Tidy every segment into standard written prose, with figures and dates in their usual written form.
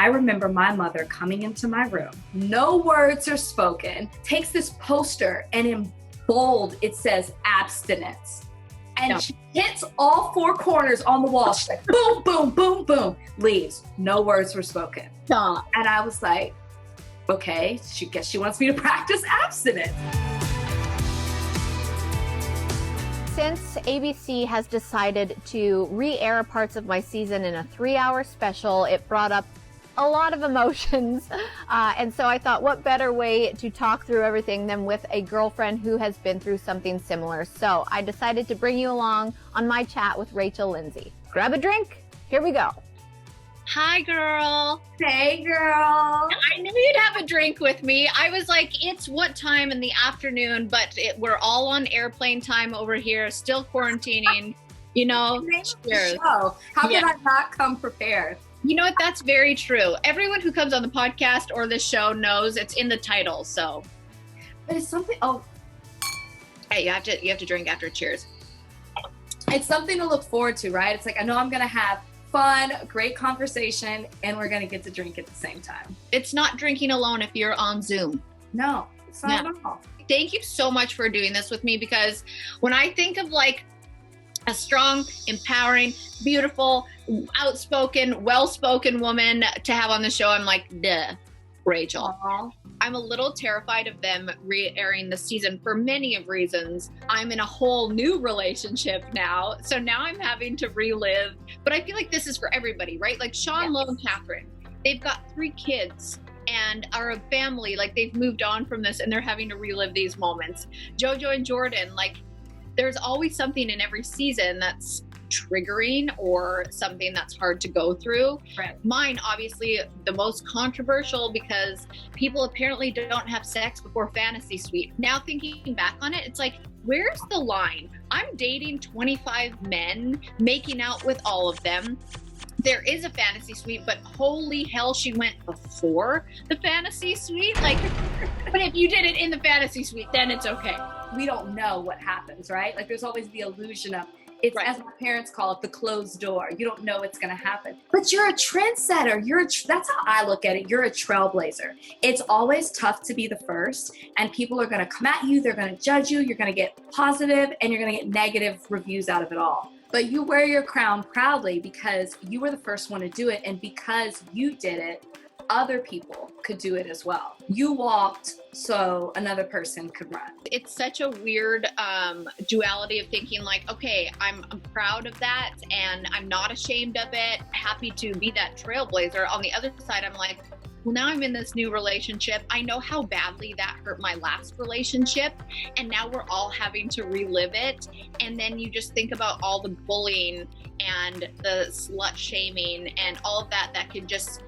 I remember my mother coming into my room, no words are spoken, takes this poster and in bold, it says abstinence. And she hits all four corners on the wall. She's like, boom, boom, boom, boom, leaves. No words were spoken. Stop. And I was like, okay, she wants me to practice abstinence. Since ABC has decided to re-air parts of my season in a 3-hour special, it brought up a lot of emotions. And so I thought, what better way to talk through everything than with a girlfriend who has been through something similar. So I decided to bring you along on my chat with Rachel Lindsay. Grab a drink. Here we go. Hi, girl. Hey, girl. I knew you'd have a drink with me. I was like, it's what time in the afternoon, but we're all on airplane time over here, still quarantining, you know. Cheers. How could I not come prepared? You know what? That's very true. Everyone who comes on the podcast or the show knows it's in the title, so. But it's something, Hey, you have to drink after. Cheers. It's something to look forward to, right? It's like, I know I'm going to have fun, great conversation, and we're going to get to drink at the same time. It's not drinking alone if you're on Zoom. No, it's not at all. Thank you so much for doing this with me, because when I think of like a strong, empowering, beautiful, outspoken, well-spoken woman to have on the show, I'm like, duh, Rachel. Aww. I'm a little terrified of them re-airing the season for many of reasons. I'm in a whole new relationship now, so now I'm having to relive. But I feel like this is for everybody, right? Like Sean, Lo, and Catherine, they've got 3 kids and are a family. Like they've moved on from this and they're having to relive these moments. JoJo and Jordan, like there's always something in every season that's triggering or something that's hard to go through. Right. Mine, obviously, the most controversial because people apparently don't have sex before fantasy suite. Now thinking back on it, it's like, where's the line? I'm dating 25 men, making out with all of them. There is a fantasy suite, but holy hell, she went before the fantasy suite. Like, but if you did it in the fantasy suite, then it's okay. We don't know what happens, right? Like there's always the illusion of, it's right. As my parents call it, the closed door. You don't know what's going to happen. But you're a trendsetter. That's how I look at it. You're a trailblazer. It's always tough to be the first, and people are going to come at you. They're going to judge you. You're going to get positive, and you're going to get negative reviews out of it all. But you wear your crown proudly because you were the first one to do it, and because you did it, other people could do it as well. You walked so another person could run. It's such a weird duality of thinking like, okay, I'm proud of that and I'm not ashamed of it, happy to be that trailblazer. On the other side, I'm like, well, now I'm in this new relationship. I know how badly that hurt my last relationship, and now we're all having to relive it. And then you just think about all the bullying and the slut shaming and all of that can just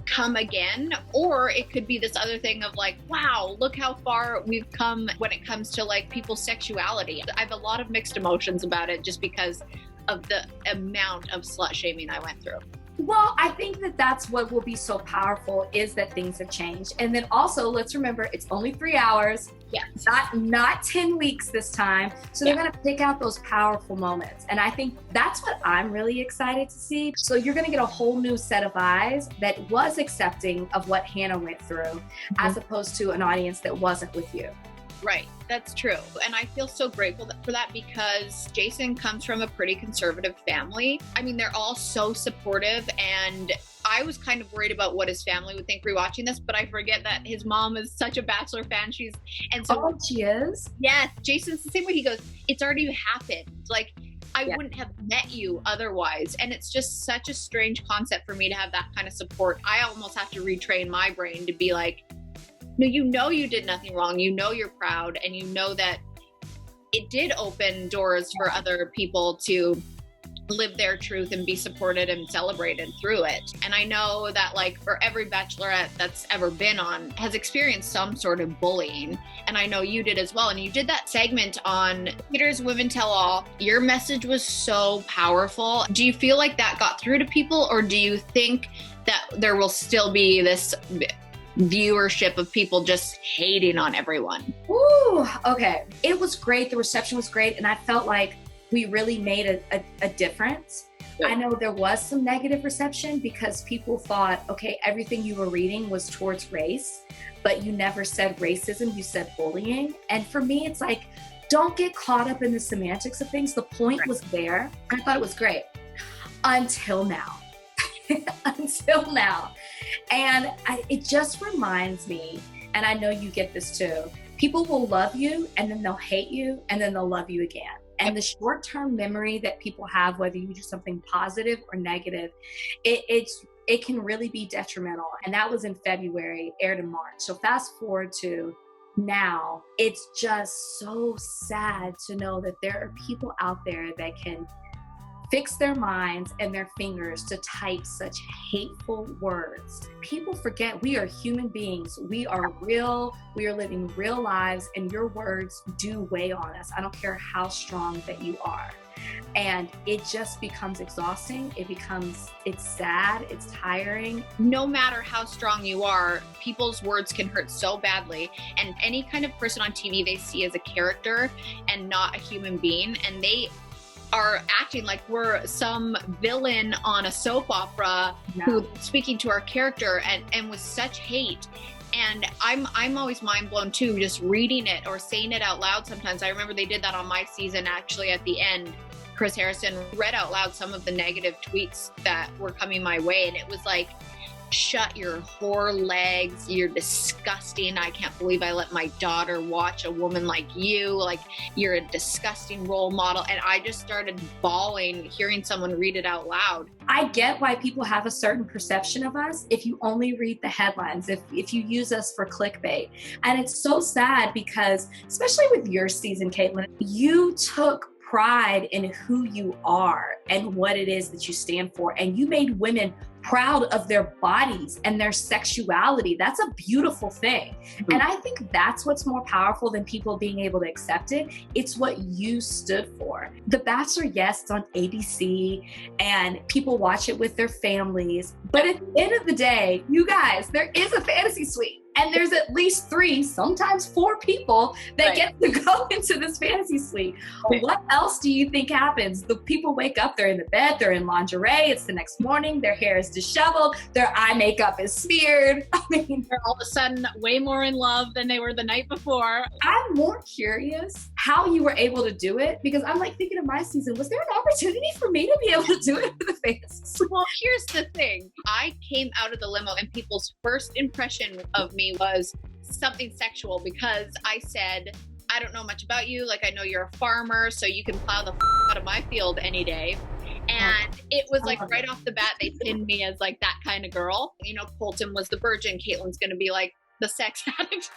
come again. Or it could be this other thing of like, wow, look how far we've come when it comes to like people's sexuality. I have a lot of mixed emotions about it just because of the amount of slut shaming I went through. Well, I think that's what will be so powerful is that things have changed. And then also, let's remember, it's only 3 hours. Yeah. Not 10 weeks this time. So they're going to pick out those powerful moments. And I think that's what I'm really excited to see. So you're going to get a whole new set of eyes that was accepting of what Hannah went through, as opposed to an audience that wasn't with you. Right, that's true. And I feel so grateful for that because Jason comes from a pretty conservative family. I mean, they're all so supportive, and I was kind of worried about what his family would think rewatching this, but I forget that his mom is such a Bachelor fan. She is? Yes, Jason's the same way. He goes, it's already happened. Like, I wouldn't have met you otherwise. And it's just such a strange concept for me to have that kind of support. I almost have to retrain my brain to be like, no, you know you did nothing wrong. You know you're proud, and you know that it did open doors for other people to live their truth and be supported and celebrated through it. And I know that like for every bachelorette that's ever been on has experienced some sort of bullying. And I know you did as well. And you did that segment on Peter's Women Tell All. Your message was so powerful. Do you feel like that got through to people, or do you think that there will still be this viewership of people just hating on everyone? Ooh, okay. It was great. The reception was great. And I felt like we really made a difference. I know there was some negative reception because people thought, okay, everything you were reading was towards race, but you never said racism, you said bullying. And for me, it's like, don't get caught up in the semantics of things. The point was there. I thought it was great until now. Until now. And it just reminds me, and I know you get this too, people will love you and then they'll hate you and then they'll love you again. And the short-term memory that people have, whether you do something positive or negative, it can really be detrimental. And that was in February, aired in March. So fast forward to now, it's just so sad to know that there are people out there that can fix their minds and their fingers to type such hateful words. People forget we are human beings. We are real. We are living real lives, and your words do weigh on us. I don't care how strong that you are. And it just becomes exhausting. It's sad, it's tiring. No matter how strong you are, people's words can hurt so badly. And any kind of person on TV they see as a character and not a human being, and they are acting like we're some villain on a soap opera who's speaking to our character and with such hate. And I'm always mind blown too, just reading it or saying it out loud sometimes. I remember they did that on my season actually at the end. Chris Harrison read out loud some of the negative tweets that were coming my way, and it was like, shut your whore legs, you're disgusting, I can't believe I let my daughter watch a woman like you, like you're a disgusting role model. And I just started bawling hearing someone read it out loud. I get why people have a certain perception of us if you only read the headlines, if you use us for clickbait. And it's so sad because, especially with your season, Kaitlyn, you took pride in who you are and what it is that you stand for. And you made women proud of their bodies and their sexuality. That's a beautiful thing. Mm-hmm. And I think that's what's more powerful than people being able to accept it. It's what you stood for. The Bachelor, yes, it's on ABC and people watch it with their families. But at the end of the day, you guys, there is a fantasy suite. And there's at least 3, sometimes 4 people that get to go into this fantasy suite. Right. What else do you think happens? The people wake up, they're in the bed, they're in lingerie, it's the next morning, their hair is disheveled, their eye makeup is smeared. I mean, they're all of a sudden way more in love than they were the night before. I'm more curious how you were able to do it, because I'm like thinking of my season, was there an opportunity for me to be able to do it for the fantasy suite? Well, here's the thing. I came out of the limo and people's first impression of me was something sexual, because I said, I don't know much about you. Like, I know you're a farmer, so you can plow the out of my field any day. And it was like right off the bat, they pinned me as like that kind of girl. You know, Colton was the virgin. Kaitlyn's going to be like the sex addict.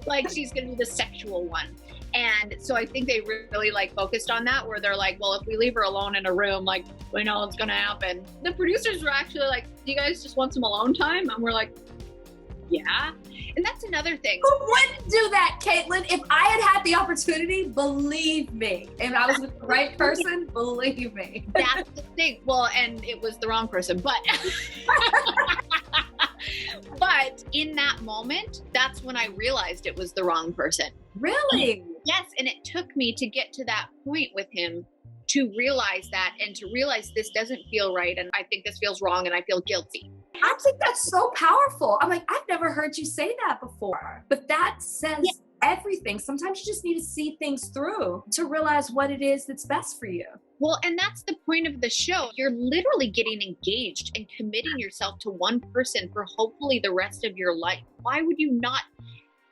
like she's going to be the sexual one. And so I think they really like focused on that, where they're like, well, if we leave her alone in a room, like we know what's going to happen. The producers were actually like, do you guys just want some alone time? And we're like, yeah. And that's another thing. Who wouldn't do that, Kaitlyn? If I had the opportunity, believe me. If I was with the right person, believe me. That's the thing. Well, and it was the wrong person, but but in that moment, that's when I realized it was the wrong person. Really? Yes. And it took me to get to that point with him to realize that, and to realize this doesn't feel right. And I think this feels wrong and I feel guilty. I think that's so powerful. I'm like, I've never heard you say that before, but that says everything. Sometimes you just need to see things through to realize what it is that's best for you. Well, and that's the point of the show. You're literally getting engaged and committing yourself to one person for hopefully the rest of your life. Why would you not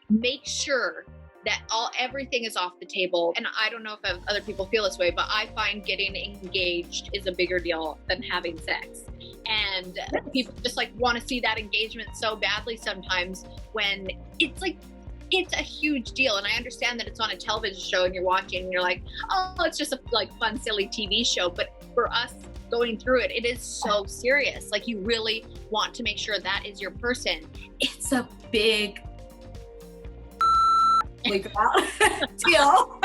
make sure that everything is off the table? And I don't know if other people feel this way, but I find getting engaged is a bigger deal than having sex. And people just like want to see that engagement so badly sometimes, when it's like, it's a huge deal. And I understand that it's on a television show and you're watching and you're like, oh, it's just a like fun, silly TV show. But for us going through it, it is so serious. Like, you really want to make sure that is your person. It's a big deal.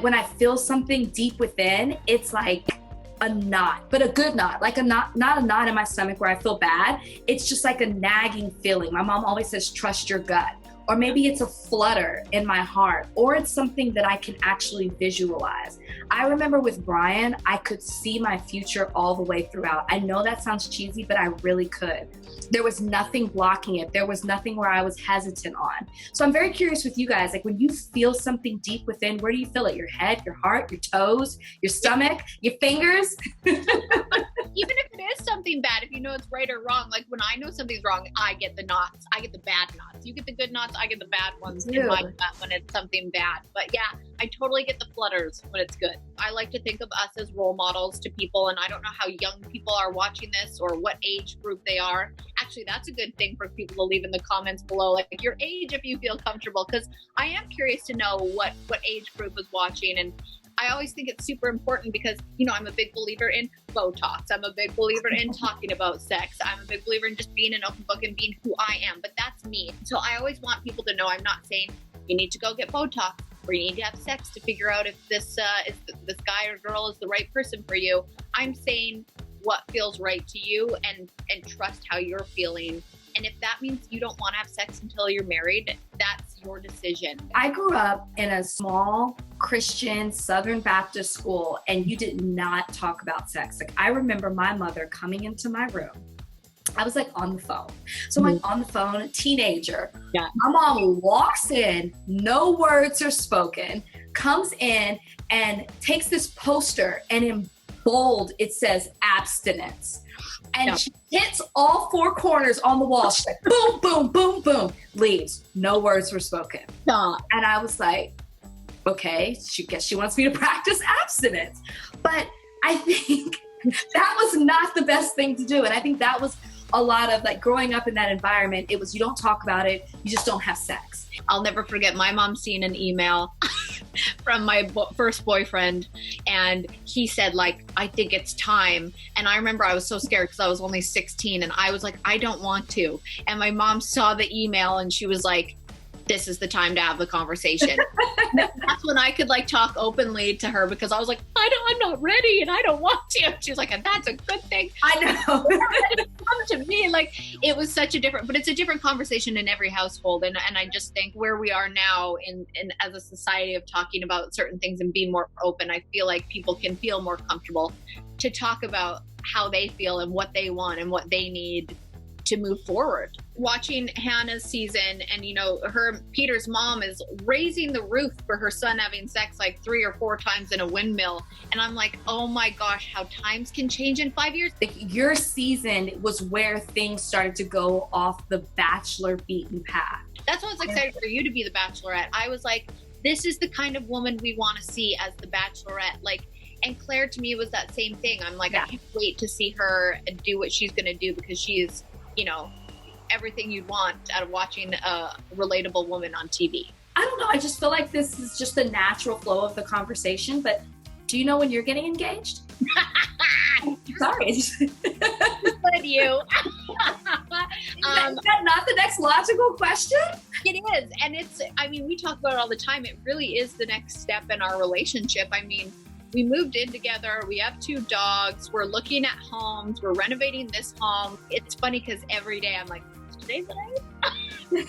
When I feel something deep within, it's like a knot, but a good knot, like a knot, not a knot in my stomach where I feel bad. It's just like a nagging feeling. My mom always says, trust your gut. or maybe it's a flutter in my heart, or it's something that I can actually visualize. I remember with Brian, I could see my future all the way throughout. I know that sounds cheesy, but I really could. There was nothing blocking it. There was nothing where I was hesitant on. So I'm very curious with you guys, like when you feel something deep within, where do you feel it? Your head, your heart, your toes, your stomach, your fingers? Even if it is something bad, if you know it's right or wrong, like when I know something's wrong, I get the knots. I get the bad knots. You get the good knots, I get the bad ones in my gut when it's something bad. But yeah, I totally get the flutters when it's good. I like to think of us as role models to people, and I don't know how young people are watching this or what age group they are. Actually, that's a good thing for people to leave in the comments below, like your age if you feel comfortable, because I am curious to know what age group is watching. And I always think it's super important because, you know, I'm a big believer in Botox. I'm a big believer in talking about sex. I'm a big believer in just being an open book and being who I am, but that's me. So I always want people to know I'm not saying you need to go get Botox or you need to have sex to figure out if this guy or girl is the right person for you. I'm saying what feels right to you and trust how you're feeling. And if that means you don't want to have sex until you're married, that's your decision. I grew up in a small Christian Southern Baptist school, and you did not talk about sex. Like I remember my mother coming into my room. I was like on the phone. So I'm like on the phone, teenager. Yeah. My mom walks in, no words are spoken, comes in and takes this poster, and in bold it says abstinence. And she hits all four corners on the wall. She's like, boom, boom, boom, boom, leaves. No words were spoken. Stop. And I was like, okay, she wants me to practice abstinence. But I think that was not the best thing to do. And I think that was a lot of like growing up in that environment. It was, you don't talk about it. You just don't have sex. I'll never forget my mom seeing an email from my first boyfriend, and he said like, I think it's time. And I remember I was so scared because I was only 16 and I was like, I don't want to. And my mom saw the email and she was like, this is the time to have the conversation. That's when I could like talk openly to her because I was like, I'm not ready and I don't want to. She was like, and that's a good thing. I know. Come to me. Like it was such a different, but it's a different conversation in every household. And I just think where we are now in as a society of talking about certain things and being more open, I feel like people can feel more comfortable to talk about how they feel and what they want and what they need to move forward. Watching Hannah's season and, you know, Peter's mom is raising the roof for her son having sex like 3 or 4 times in a windmill. And I'm like, oh my gosh, how times can change in 5 years. Your season was where things started to go off the Bachelor beaten path. That's why I was excited for you to be the Bachelorette. I was like, this is the kind of woman we want to see as the Bachelorette. Like, and Claire to me was that same thing. I'm like, I can't wait to see her do what she's going to do because she is, you know, everything you'd want out of watching a relatable woman on TV. I don't know. I just feel like this is just the natural flow of the conversation. But do you know when you're getting engaged? Sorry. Is you. Is that not the next logical question? It is. And it's, I mean, we talk about it all the time. It really is the next step in our relationship. I mean, we moved in together. We have 2 dogs. We're looking at homes. We're renovating this home. It's funny because every day I'm like, today's the day?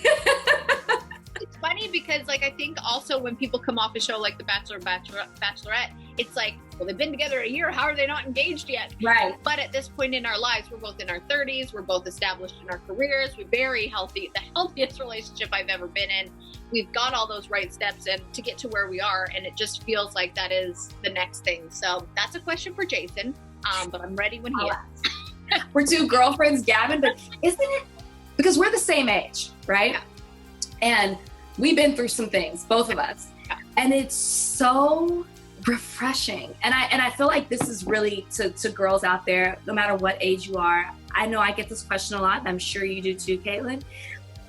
It's funny because like, I think also when people come off a show like The Bachelor, Bachelorette, it's like, well, they've been together a year. How are they not engaged yet? Right. But at this point in our lives, we're both in our 30s. We're both established in our careers. We're very healthy, the healthiest relationship I've ever been in. We've got all those right steps and to get to where we are. And it just feels like that is the next thing. So that's a question for Jason. But I'm ready when he is. We're 2 girlfriends gabbing, but isn't it? Because we're the same age, right? Yeah. And we've been through some things, both of us. Yeah. And it's so refreshing. And I feel like this is really to girls out there, no matter what age you are. I know I get this question a lot, and I'm sure you do too, Kaitlyn.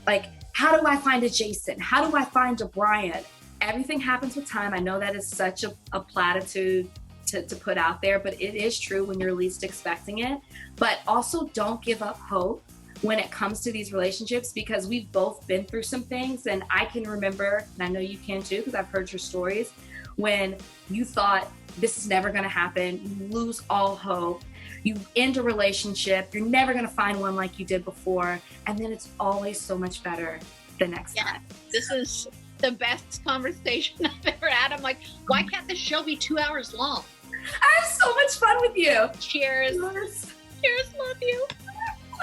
Like, how do I find a Jason? How do I find a Brian? Everything happens with time. I know that is such a platitude to put out there, but it is true when you're least expecting it. But also don't give up hope when it comes to these relationships, because we've both been through some things. And I can remember, and I know you can too, because I've heard your stories, when you thought this is never going to happen, you lose all hope, you end a relationship, you're never going to find one like you did before, and then it's always so much better. the next time. This is the best conversation I've ever had. I'm like, why can't this show be 2 hours long? I have so much fun with you. Cheers. Cheers. Cheers, love you.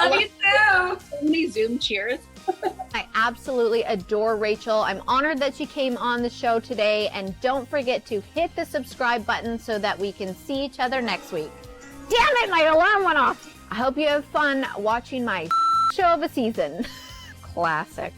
Love you too. So many Zoom cheers. I absolutely adore Rachel. I'm honored that she came on the show today. And don't forget to hit the subscribe button so that we can see each other next week. Damn it, my alarm went off. I hope you have fun watching my show of a season. Classic.